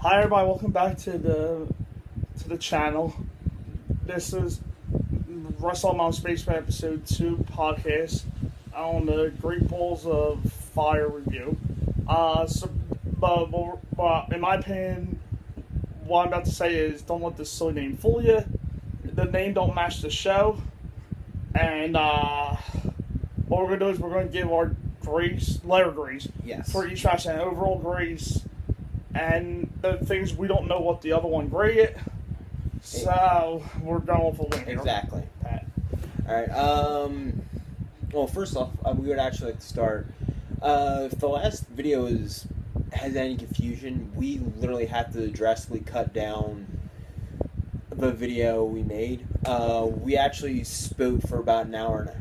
Hi everybody, welcome back to the channel. This is Russell Mount Spaceman Episode 2 podcast on the Great Balls of Fire review. But in my opinion, what I'm about to say is don't let this silly name fool you. The name don't match the show. And what we're going to do is we're going to give our letter grades for each match and overall grades. And the things we don't know what the other one graded, so we're going with a win here. Exactly. Pat. All right. Well, first off, we would actually like to start. If the last video has any confusion, we literally have to drastically cut down the video we made. We actually spoke for about an hour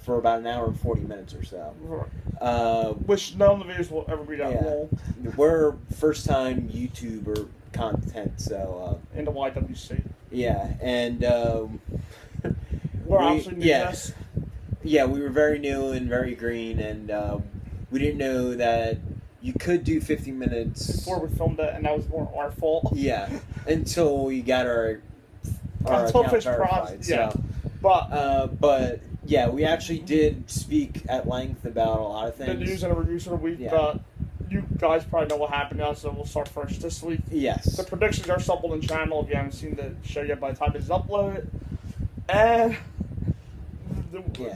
and 40 minutes or so. Which none of the videos will ever be that long. We're first time YouTuber content, so in the YWC. Yeah, and we're obviously new to this. Yeah, we were very new and very green, and we didn't know that you could do 50 minutes before we filmed it, and that was more our fault. Yeah, until we got our account verified. Yeah, so, but yeah, we actually did speak at length about a lot of things. The news and the reviews of the week. You guys probably know what happened now, so we'll start first this week. Yes. The predictions are up on the channel if you haven't seen the show yet by the time it's uploaded. And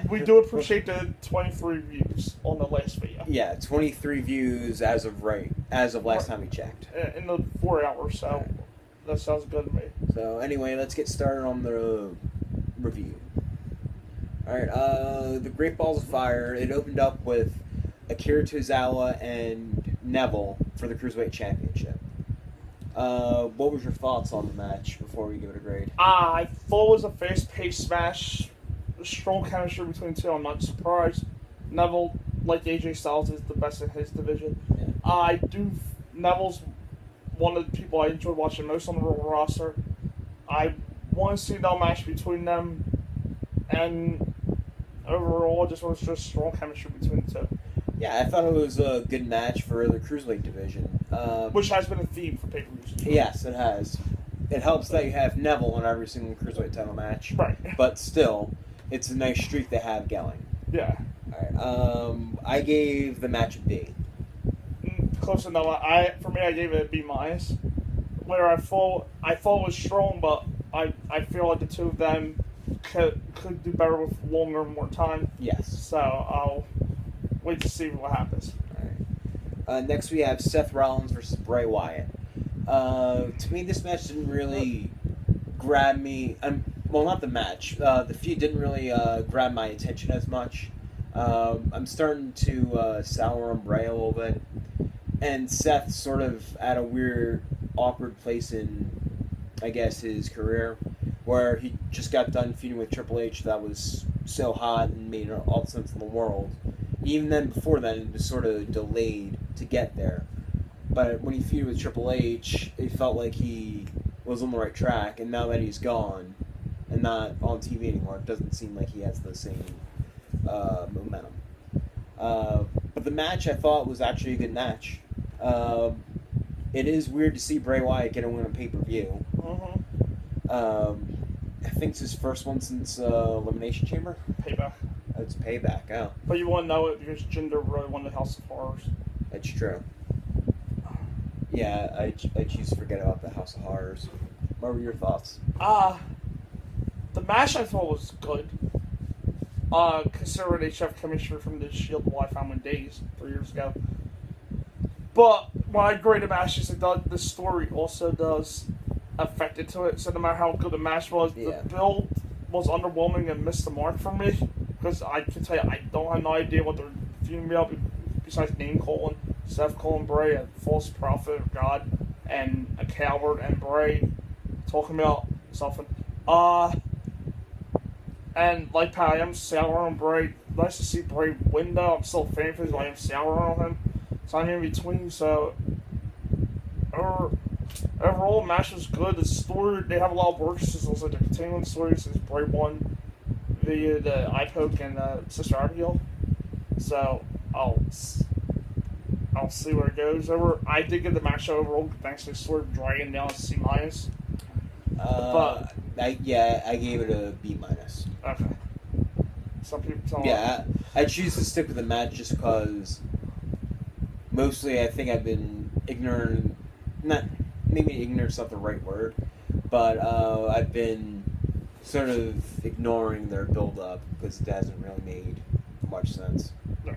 we do appreciate the 23 views on the last video. Yeah, 23 views as of last time we checked. In the 4 hours, so that sounds good to me. So anyway, let's get started on the review. Alright, the Great Balls of Fire, it opened up with Akira Tozawa and Neville for the Cruiserweight Championship. What was your thoughts on the match before we give it a grade? I thought it was a fast-paced match. Strong chemistry between the two. I'm not surprised. Neville, like AJ Styles, is the best in his division. Yeah. Neville's one of the people I enjoy watching most on the Raw roster. I want to see that match between them, and overall, it was just strong chemistry between the two. Yeah, I thought it was a good match for the Cruiserweight division. Which has been a theme for pay-per-views. Yes, it has. It helps that you have Neville in every single Cruiserweight title match. Right. But still, it's a nice streak they have going. Yeah. Alright, I gave the match a B. Close enough. For me, I gave it a B-. Where I thought it was strong, but I feel like the two of them could do better with longer and more time. Yes. So I'll wait to see what happens. All right. Next we have Seth Rollins versus Bray Wyatt. To me, this match didn't really grab me. Well, not the match. The feud didn't really grab my attention as much. I'm starting to sour on Bray a little bit. And Seth's sort of at a weird, awkward place in, I guess, his career, where he just got done feuding with Triple H that was so hot and made all the sense in the world. Even then, before then, it was sort of delayed to get there. But when he feuded with Triple H, it felt like he was on the right track, and now that he's gone and not on TV anymore, it doesn't seem like he has the same momentum. But the match, I thought, was actually a good match. It is weird to see Bray Wyatt get a win on pay-per-view. I think it's his first one since Elimination Chamber. Payback. It's Payback, oh. But you want to know it because Jinder really won the House of Horrors. That's true. Yeah, I choose to forget about the House of Horrors. What were your thoughts? The match I thought was good. Considering they have chemistry from the Shield Life Family Days 3 years ago. But when I grade a match, is the story also does affect it to it. So no matter how good the match was, the build was underwhelming and missed the mark for me. Because I can tell you, I don't have no idea what they're feuding me up besides name calling. Seth calling Bray a false prophet of God and a coward, and Bray talking about something. And like Pat, I am sour on Bray. Nice to see Bray win though. I'm still a fan for him, but I am sour on him. So I'm in between. So overall, match was good. The story, they have a lot of work. It's also the continuing story since Bray won via the eye poke and Sister Abigail. So I'll I'll see where it goes. I did get the match overall thanks to sort of dragging down a C minus. I gave it a B minus. Okay. Some people tell me. Yeah, I choose to stick with the match just because mostly I think I've been ignorant. Not maybe ignorant's not the right word, but I've been sort of ignoring their build up because it hasn't really made much sense. No.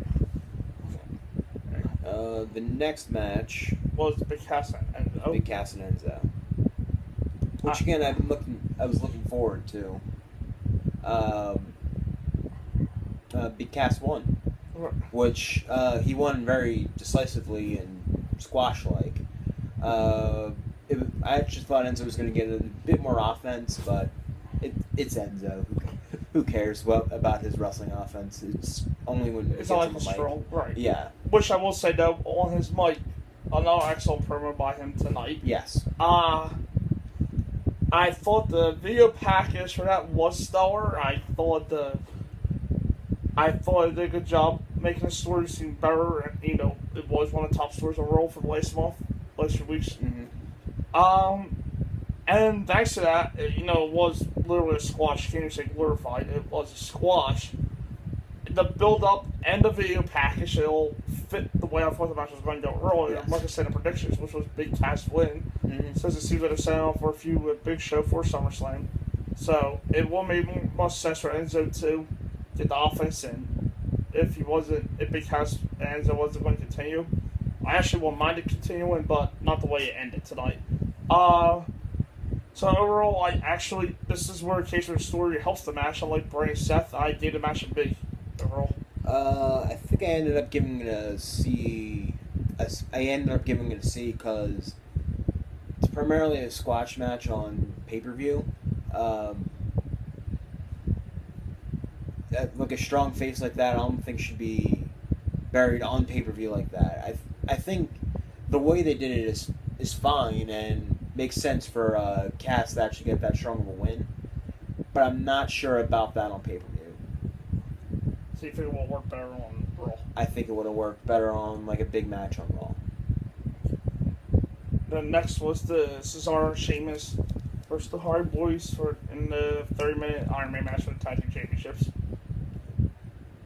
The next match Was Big Cass and Big Cass and Enzo, which again I was looking forward to. Big Cass won, which he won very decisively and squash-like. I just thought Enzo was going to get a bit more offense, but it's Enzo. Who cares about his wrestling offense? It's only when it's not like a strong, right? Yeah. Which I will say though, on his mic, another excellent promo by him tonight. Yes. I thought the video package for that was stellar. I thought it did a good job making the story seem better, and it was one of the top stories overall for the last few weeks. Mm-hmm. And thanks to that, it was literally a squash. Can't even say glorified. It was a squash. The build-up and the video package, it all fit the way I thought the match was going to go earlier. Yes. Like I said in predictions, which was Big Cass win. Mm-hmm. Says it seems like they're setting up for a few big show for SummerSlam. So it will make more sense for Enzo to get the offense in. If Big Cass and Enzo wasn't going to continue, I actually wouldn't mind it continuing, but not the way it ended tonight. So overall, this is where a case where the story helps the match. I like Bray and Seth. I gave the match a B overall. I think I ended up giving it a C. I ended up giving it a C because it's primarily a squash match on pay-per-view. Look, a strong face like that, I don't think should be buried on pay-per-view like that. I think the way they did it is fine and makes sense for Cass to actually get that strong of a win, but I'm not sure about that on pay-per-view. So you think it will work better on Raw? I think it would have worked better on like a big match on Raw. Then next was the Cesaro and Sheamus versus the Hardy Boys in the 30-minute Iron Man match for the Tag Team Championships.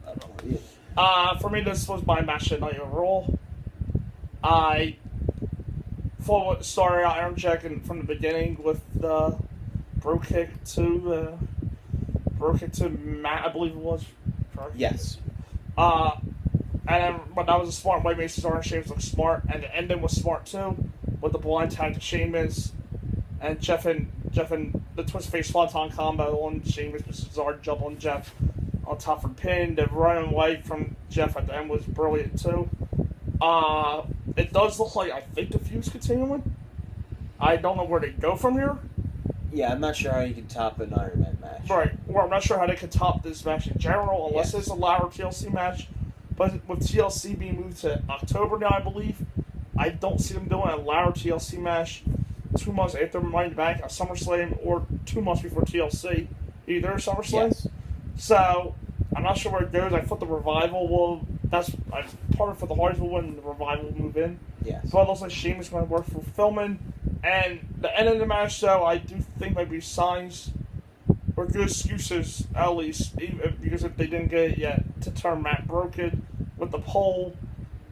I don't know. Yeah. For me, this was my match of the night overall. I started out Iron Jack from the beginning with the bro kick to Matt, I believe it was. Correct? Yes. But that was a smart way. Made Cesaro and Sheamus look smart, and the ending was smart too, with the blind tag to Sheamus and Jeff and the twist face swanton combo on Sheamus, with Cesaro jump on Jeff on top for pin. The running leg from Jeff at the end was brilliant too. It does look like I think the feud's continuing. I don't know where they go from here. Yeah, I'm not sure how you can top an Iron Man match. Right. Well, I'm not sure how they could top this match in general, unless it's a louder TLC match. But with TLC being moved to October now, I believe, I don't see them doing a louder TLC match 2 months after Money in the Bank at SummerSlam or 2 months before TLC, either SummerSlam. Yes. So I'm not sure where it goes. I thought the Revival will. That's part of for the Hardys will win. The Revival will move in. Yes. So it looks like Sheamus is going to work for filming. And the end of the match, though, I do think might be signs or good excuses, at least, even because if they didn't get it yet, to turn Matt Broken with the pole,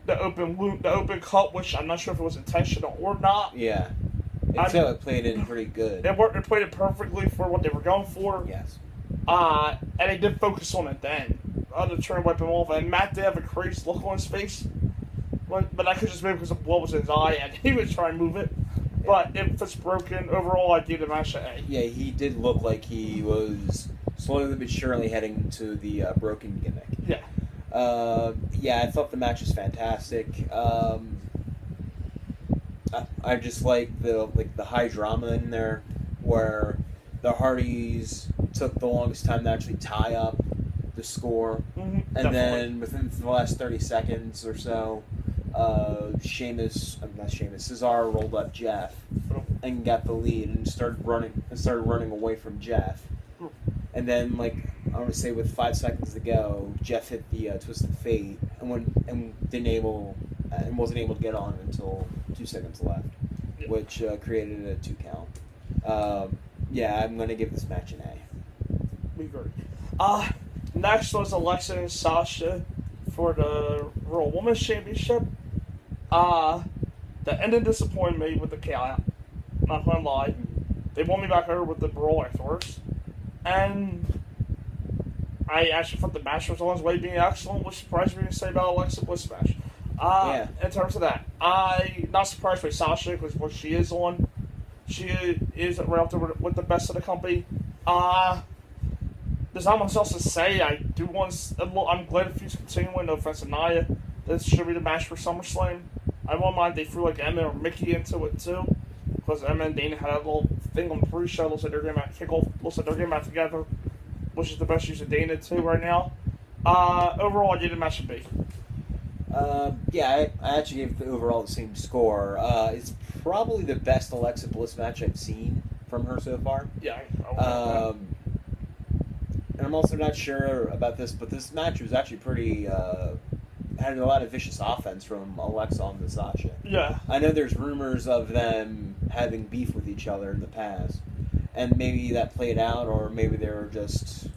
the open cut, which I'm not sure if it was intentional or not. Yeah. It played in pretty good. It played it perfectly for what they were going for. Yes. And they did focus on it then. To try and wipe him off. And Matt did have a crazy look on his face. But I could just maybe because the blood was in his eye and he was trying to move it. But if it's broken, overall, I gave the match an A. Yeah, he did look like he was slowly but surely heading to the broken gimmick. Yeah. Yeah, I thought the match was fantastic. I just like the high drama in there, where the Hardys took the longest time to actually tie up the score, and definitely. then within the last 30 seconds or so, Cesaro rolled up Jeff and got the lead and started running away from Jeff. And then, I want to say with 5 seconds to go, Jeff hit the Twisted Fate and didn't able and wasn't able to get on until 2 seconds left, Yeah. which created a 2 count. Yeah, I'm going to give this match an A. We agree. Next was Alexa and Sasha for the Raw Women's Championship. The ending disappointed me with the KO. Not gonna lie. They won me back over with the brawl afterwards. And I actually thought the match was on its way being excellent, which surprised me to say about Alexa Bliss match. In terms of that, I'm not surprised by Sasha because what she is on, she is right up there with the best of the company. There's not much else to say. I do want. I'm glad if he's continuing. No offense to Nia, this should be the match for SummerSlam. I won't mind if they threw like Emma or Mickey into it too, because Emma and Dana had a little thing on the pre-show. Looks like they're getting back kickoff. Looks like they're getting back together, which is the best use of Dana too right now. Overall, I gave the match a B. Yeah, I actually gave the overall the same score. It's probably the best Alexa Bliss match I've seen from her so far. Yeah. And I'm also not sure about this, but this match was actually pretty. Had a lot of vicious offense from Alexa on the Sasha. Yeah. I know there's rumors of them having beef with each other in the past, and maybe that played out, or maybe they were just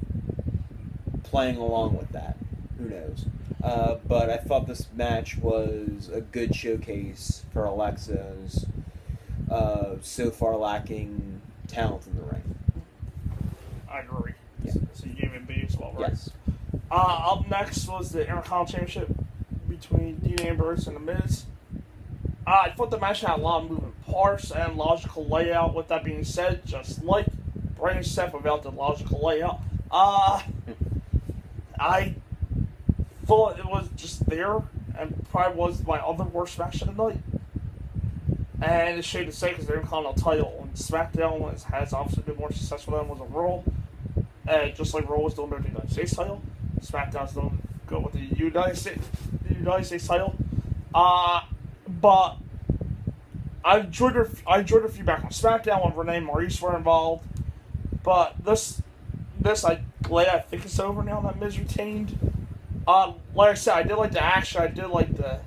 playing along with that. Who knows? But I thought this match was a good showcase for Alexa's so far lacking talent in the ring. I agree. Yeah. So you gave it B as well, right? Yes. Up next was the Intercontinental Championship between Dean Ambrose and The Miz. I thought the match had a lot of moving parts and logical layout. With that being said, just like Bray and Seth without the logical layout, I thought it was just there and probably was my other worst match of the night. And it's shame to say because the Intercontinental title on SmackDown has obviously been more successful than was a Raw. Just like Raw was doing with the United States title, SmackDown's doing go with the United States title. But I enjoyed a few back on SmackDown when Renee and Maurice were involved. But this I'm glad I think it's over now that Miz retained. Like I said, I did like the action. I did like the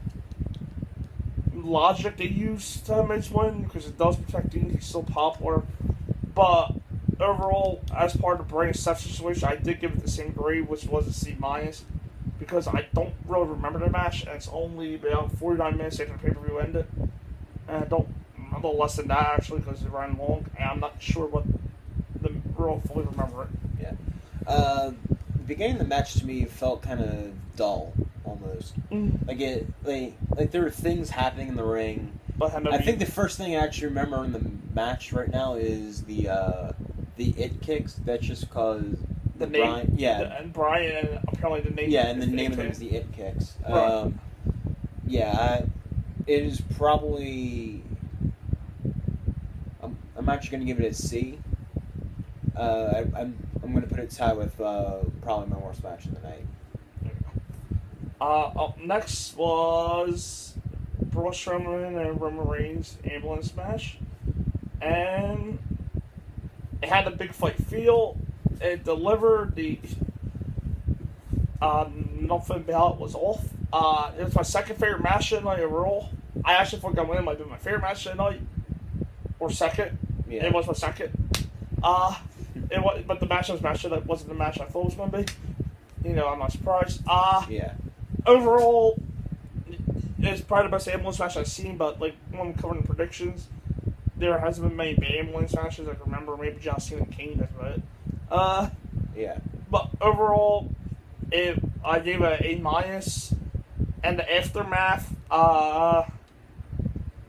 logic they used to have Miz win because it does protect Dean. He's still popular, but overall, as part of the Bray and Seth situation, I did give it the same grade, which was a C-, because I don't really remember the match, and it's only about 49 minutes after the pay-per-view ended. And I don't, a little less than that, actually, because it ran long, and I'm not sure what the real fully remember it. Yeah. The beginning of the match to me felt kind of dull, almost. Like there were things happening in the ring. But I think the first thing I actually remember in the match right now is the it kicks. That's just because the name, Brian, and Brian, apparently the name. Yeah, and the name of them is the it kicks. Right. It is probably. I'm actually going to give it a C. I'm going to put it tied with probably my worst match of the night. Up next was Braun Strowman and Roman Reigns ambulance match, and it had a big fight feel. It delivered. The nothing about it was off. It was my second favorite match of the night overall. I actually thought that might be my favorite match of the night, or second. Yeah. It was my second. It was, but the match that wasn't the match I thought it was going to be. You know, I'm not surprised. Yeah. Overall, it's probably the best ambulance match I've seen, but like when I'm covering predictions, there hasn't been many bad ambulance matches I can remember. Maybe John Cena and Kane, that's about it. Yeah. But overall, I gave it an A-, and the aftermath,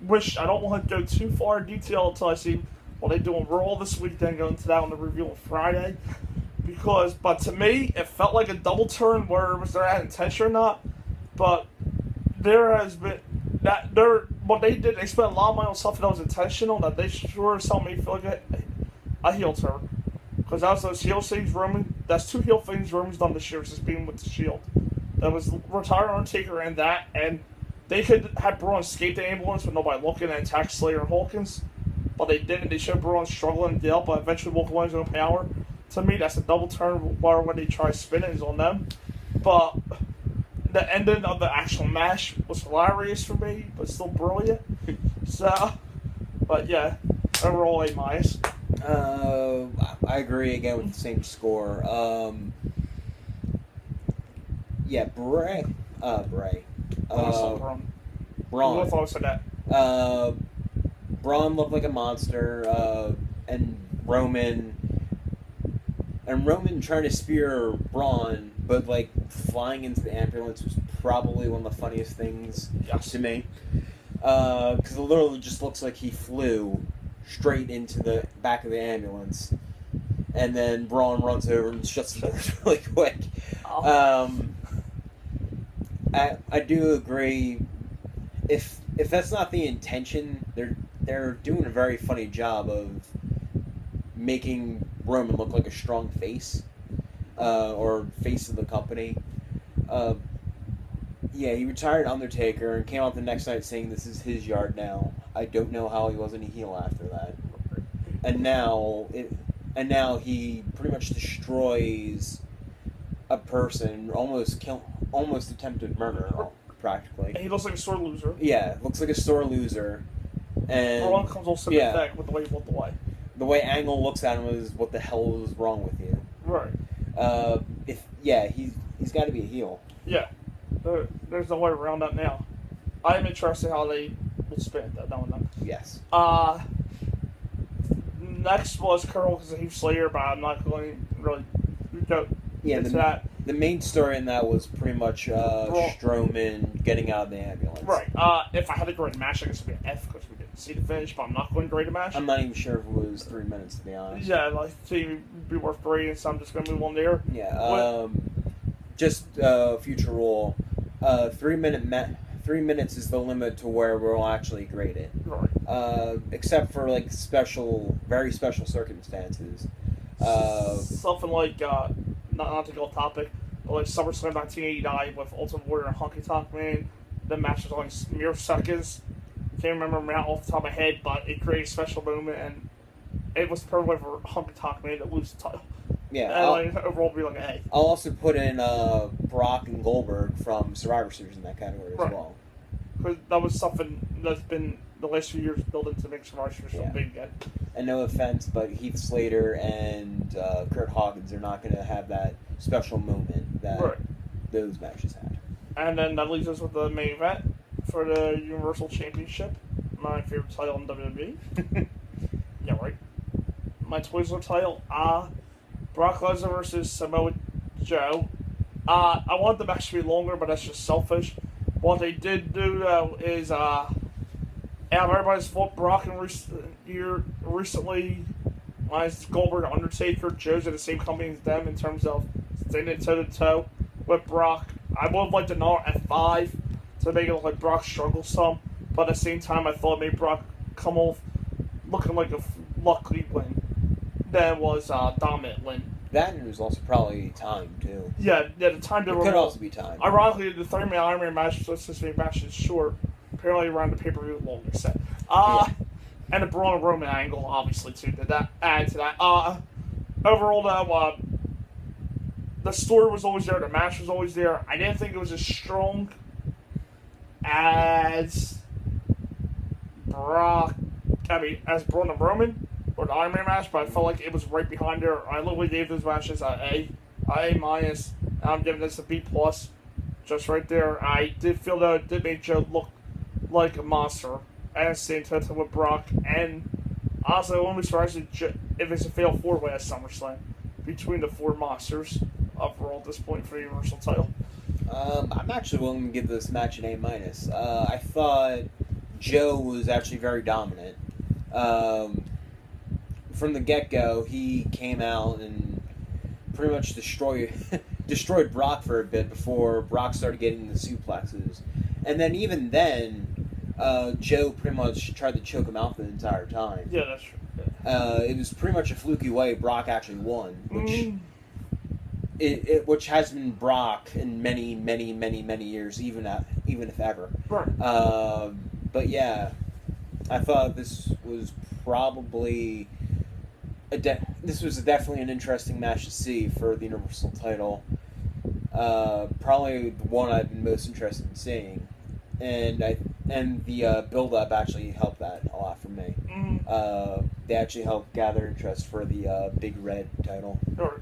which I don't want to go too far in detail until I see what they do on Raw this week, then go into that on the review on Friday. But to me, it felt like a double turn, where was there intention or not. But there has been what they did. They spent a lot of money on stuff that was intentional. That they sure as hell made me feel like a heel turn, because that was those heel things Roman. That's two heel things Roman's done this year since being with the Shield. That was retire Undertaker and that, and they could have Braun escape the ambulance with nobody looking and attack Slayer and Hawkins, but they didn't. They showed Braun struggling to deal, but eventually walk away his own power. To me, that's a double turn where when they try spinning is on them. But the ending of the actual match was hilarious for me, but still brilliant. So, but yeah, overall A minus. I agree again with the same score. Yeah, Bray. Braun. Braun. What thoughts on that? Braun looked like a monster, and Roman trying to spear Braun, but like flying into the ambulance was probably one of the funniest things to me. Because it literally just looks like he flew straight into the back of the ambulance, and then Braun runs over and shuts the doors really quick. I do agree. If that's not the intention, they're doing a very funny job of making Roman look like a strong face, or face of the company. Yeah, he retired Undertaker and came out the next night saying this is his yard now. I don't know how he wasn't a heel after that. And now he pretty much destroys a person, almost attempted murder, practically. And he looks like a sore loser. Yeah, looks like a sore loser. And Braun comes all sympathetic with the way he walked away. The way Angle looks at him is, "What the hell is wrong with you?" Right. He's got to be a heel. Yeah. There's no way around that now. I am interested how they will spin that now and then. Yes. Next was Carl Heath Slater, but I'm not going to really go into that. The main story in that was pretty much Strowman getting out of the ambulance. Right. If I had to grade a match, I guess it would be an F because we didn't see the finish, but I'm not going to grade a match. I'm not even sure if it was 3 minutes, to be honest. Yeah, like, to be worth grading, so I'm just going to move on there. Yeah. Just future rule. 3 minutes is the limit to where we'll actually grade it. Right. Except for like very special circumstances. Something like not to go off topic, but like SummerSlam 1989 with Ultimate Warrior and Honky Tonk Man. The match was only mere seconds. Can't remember them out off the top of my head, but it created a special moment, and it was perfect for Honky Tonk Man to lose the title. Yeah, and overall be like, hey. I'll also put in Brock and Goldberg from Survivor Series in that category as well. Because that was something that's been the last few years building to make Survivor Series so big again. And no offense, but Heath Slater and Kurt Hawkins are not going to have that special moment that those matches had. And then that leaves us with the main event for the Universal Championship. My favorite title in WWE. Yeah, right. My Twizzler title. Brock Lesnar versus Samoa Joe. I wanted the match to be longer, but that's just selfish. What they did do, though, is out of everybody's fought Brock and recently, minus Goldberg and Undertaker, Joe's in the same company as them in terms of standing toe-to-toe with Brock. I would have liked to know at 5 to make it look like Brock struggled some, but at the same time, I thought it made Brock come off looking like a lucky win. That was dominant win. That was also probably time too. Yeah, the time to could also be time. Ironically, the 30-minute Iron Man match, let's just make matches short. Apparently, around the pay-per-view, longer set. And the Braun and Roman angle, obviously, too. Did that add to that? Overall, though, the story was always there. The match was always there. I didn't think it was as strong as Braun and Roman or the Iron Man match, but I felt like it was right behind there. I literally gave those matches an A minus. I'm giving this a B plus, just right there. I did feel that it did make Joe look like a monster, and same time with Brock. And honestly, I wouldn't be surprised if it's a fatal 4-way at SummerSlam between the 4 monsters overall at this point for the Universal title. I'm actually willing to give this match an A minus. I thought Joe was actually very dominant. From the get-go, he came out and pretty much destroyed Brock for a bit before Brock started getting the suplexes. And then even then, Joe pretty much tried to choke him out the entire time. Yeah, that's true. Yeah. It was pretty much a fluky way Brock actually won, which has been Brock in many, many, many, many years, even if ever. Right. But yeah, I thought this was probably definitely an interesting match to see for the Universal title. Probably the one I've been most interested in seeing, and the build up actually helped that a lot for me. They actually helped gather interest for the Big Red title. Sure.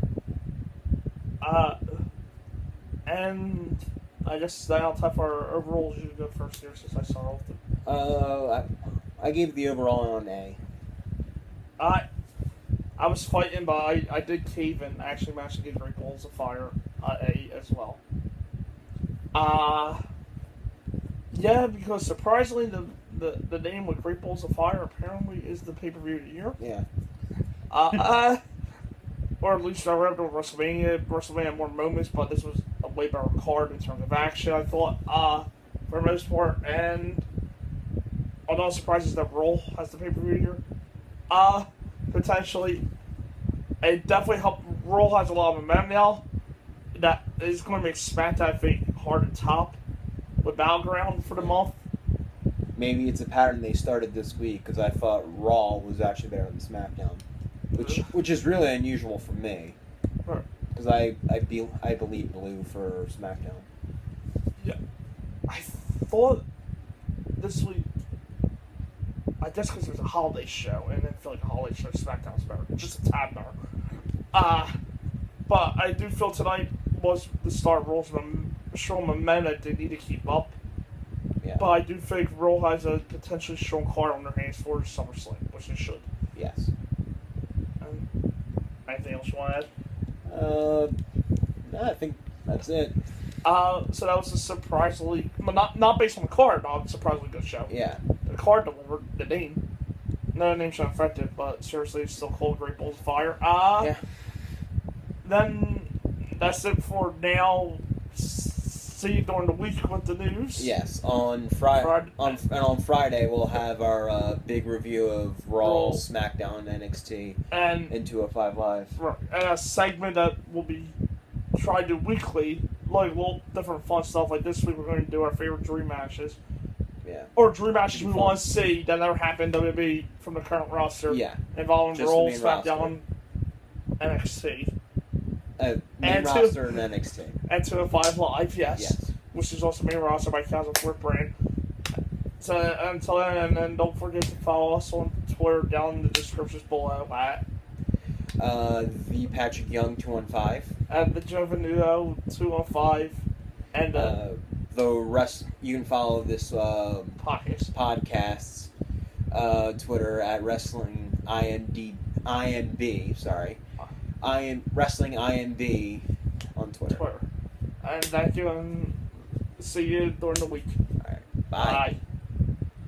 And I guess now time for our overalls. You go first here since I started off. I gave the overall an A. I was fighting, but I did cave and actually managed to give Great Balls of Fire A as well. Yeah, because surprisingly, the name with Great Balls of Fire apparently is the pay-per-view of the year. Yeah. Or at least I read with WrestleMania. WrestleMania had more moments, but this was a way better card in terms of action, I thought, for the most part. And although surprises that Raw has the pay-per-view here, potentially, it definitely helped. Raw has a lot of momentum now. That is going to make SmackDown, I think, hard to top with Battleground for the month. Maybe it's a pattern they started this week, because I thought Raw was actually better than SmackDown, which is really unusual for me, because I believe blue for SmackDown. Yeah, I thought this week, I guess because there's a holiday show, and I feel like a holiday show SmackDown's better, just a tad better. But I do feel tonight was the start. Raw's strong momentum they need to keep up. Yeah. But I do think Raw has a potentially strong card on their hands for SummerSlam, which they should. Yes. Anything else you want to add? No, I think that's it. So that was a surprisingly, well, not based on the card, a surprisingly good show. Yeah. The card delivered the name. No, the name's not effective, but seriously, it's still called Great Balls of Fire. Yeah. Then that's it for now. See you during the week with the news. Yes, on Friday. On Friday we'll have our big review of Raw, SmackDown, NXT, and 205 Live. Right, and a segment that will be tried to do weekly, like little different fun stuff. Like this week, we're going to do our favorite dream matches. Yeah. Or dream matches we want to see that never happened WWE from the current roster. Yeah. Involving Raw, SmackDown, roster. NXT. Main roster and NXT. And 205 Live, yes. Yes. Which is also main roster by Castle Fort Brand. So until then, and then don't forget to follow us on Twitter down in the descriptions below at the Patrick Young 215. At the Joe Venuto 215. And you can follow this podcast. Twitter at Wrestling INB. Sorry. Wrestling INB on Twitter. And thank you, and see you during the week. All right. Bye. Bye.